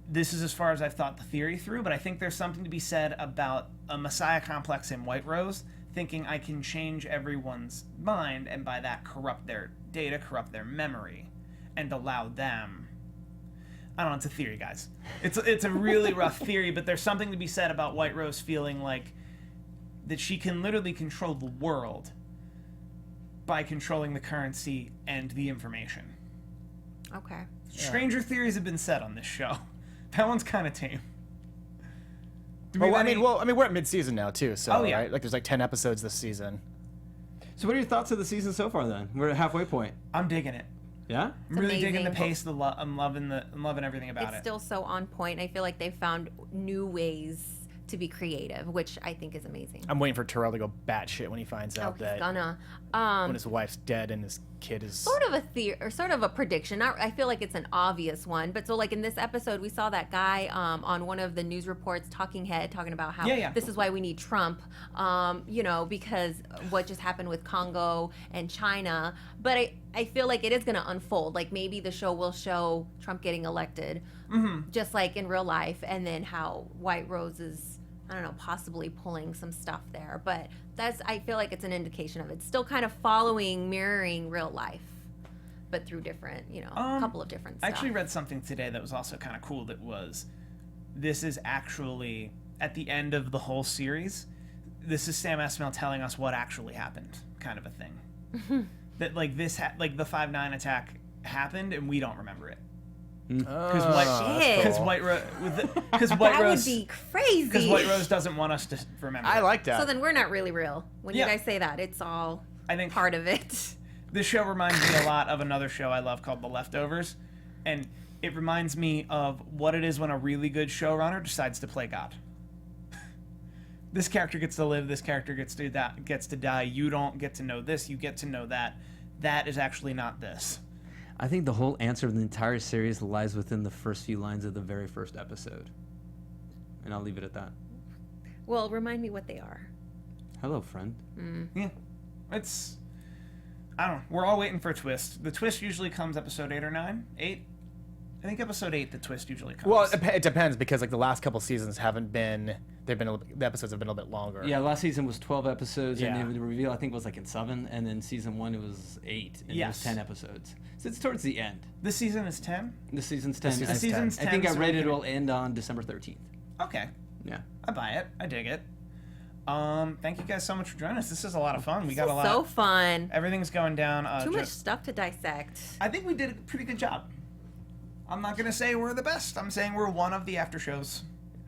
This is as far as I've thought the theory through, but I think there's something to be said about a messiah complex in White Rose, thinking I can change everyone's mind and by that corrupt their data, corrupt their memory, and allow them. I don't know, it's a theory, guys. It's a really rough theory, but there's something to be said about White Rose feeling like that she can literally control the world by controlling the currency and the information. Okay. Stranger theories have been said on this show. That one's kind of tame. Well, I mean, we're at mid-season now too, so Oh, yeah. right? Like there's like 10 episodes this season. So what are your thoughts of the season so far then? We're at halfway point. I'm digging it. Yeah? I'm really digging the amazing. pace. I'm loving everything about It's it. still so on point. I feel like they found new ways to be creative, which I think is amazing. I'm waiting for Terrell to go batshit when he finds out he's that gonna. when his wife's dead and his kid is. Sort of a theory, or sort of a prediction. I feel like it's an obvious one, but so like in this episode, we saw that guy on one of the news reports, talking about how this is why we need Trump, because what just happened with Congo and China. But I feel like it is going to unfold. Like maybe the show will show Trump getting elected, just like in real life, and then how White Rose is, I don't know, possibly pulling some stuff there. But I feel like it's an indication of it. It's still kind of mirroring real life, but through different, a couple of different stuff. I actually read something today that was also kind of cool. This is actually, at the end of the whole series, this is Sam Esmail telling us what actually happened, kind of a thing. That like the 5/9 attack happened and we don't remember it. Because White Rose would be crazy. Because White Rose doesn't want us to remember. I like that. So then we're not really real. When you guys say that, it's all part of it. This show reminds me a lot of another show I love called The Leftovers, and it reminds me of what it is when a really good showrunner decides to play God. This character gets to live. This character gets to die. You don't get to know this. You get to know that. That is actually not this. I think the whole answer of the entire series lies within the first few lines of the very first episode. And I'll leave it at that. Well, remind me what they are. Hello, friend. Yeah. I don't know. We're all waiting for a twist. The twist usually comes episode 8 or 9. 8? I think episode 8, the twist usually comes. Well, it depends because like the last couple seasons haven't been. The episodes have been a little bit longer. Yeah, last season was 12 episodes, Yeah. and the reveal I think was like in 7, and then season 1 it was 8, and it was 10 episodes. So it's towards the end. This season is 10? This season's 10. The season's 10. I think I so read it will end on December 13th. Okay. Yeah. I buy it. I dig it. Thank you guys so much for joining us. This is a lot of fun. We got a lot. So fun. Everything's going down. Too much stuff to dissect. I think we did a pretty good job. I'm not gonna say we're the best. I'm saying we're one of the after shows.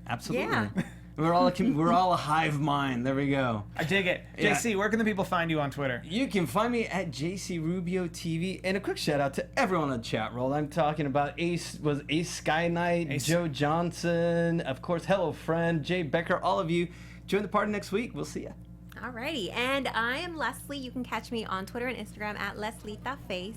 Absolutely. Yeah. We're all a hive mind. There we go. I dig it. Yeah. JC, where can the people find you on Twitter? You can find me at JC Rubio TV, and a quick shout out to everyone on the chat roll. I'm talking about Ace Sky Knight, Ace. Joe Johnson, of course, Hello Friend, Jay Becker, all of you. Join the party next week. We'll see ya. Alrighty, and I am Lesley. You can catch me on Twitter and Instagram at LesleyTheFace.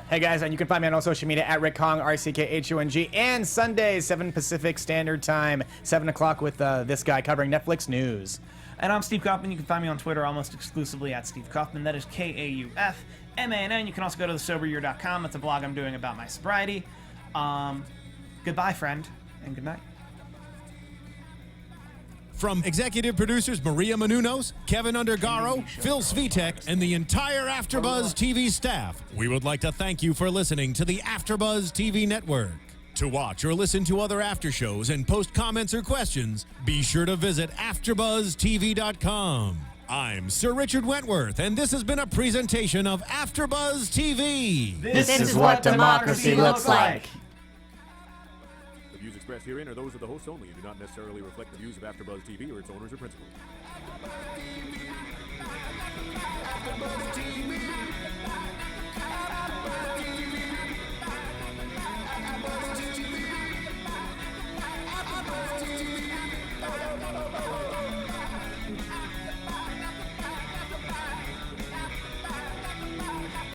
Hey guys, and you can find me on all social media at Rick Hong, RCKHUNG, and Sundays, 7 Pacific Standard Time, 7 o'clock with this guy covering Netflix news. And I'm Steve Kaufmann. You can find me on Twitter almost exclusively at Steve Kaufmann. That is KAUFMANN. You can also go to thesoberyear.com. That's a blog I'm doing about my sobriety. Goodbye, friend, and good night. From executive producers Maria Menounos, Kevin Undergaro, Phil Svitek, and the entire AfterBuzz TV staff, we would like to thank you for listening to the AfterBuzz TV network. To watch or listen to other after shows and post comments or questions, be sure to visit AfterBuzzTV.com. I'm Sir Richard Wentworth, and this has been a presentation of AfterBuzz TV. This is what democracy looks like. The views expressed herein are those of the hosts only and do not necessarily reflect the views of AfterBuzz TV or its owners or principals. AfterBuzz TV.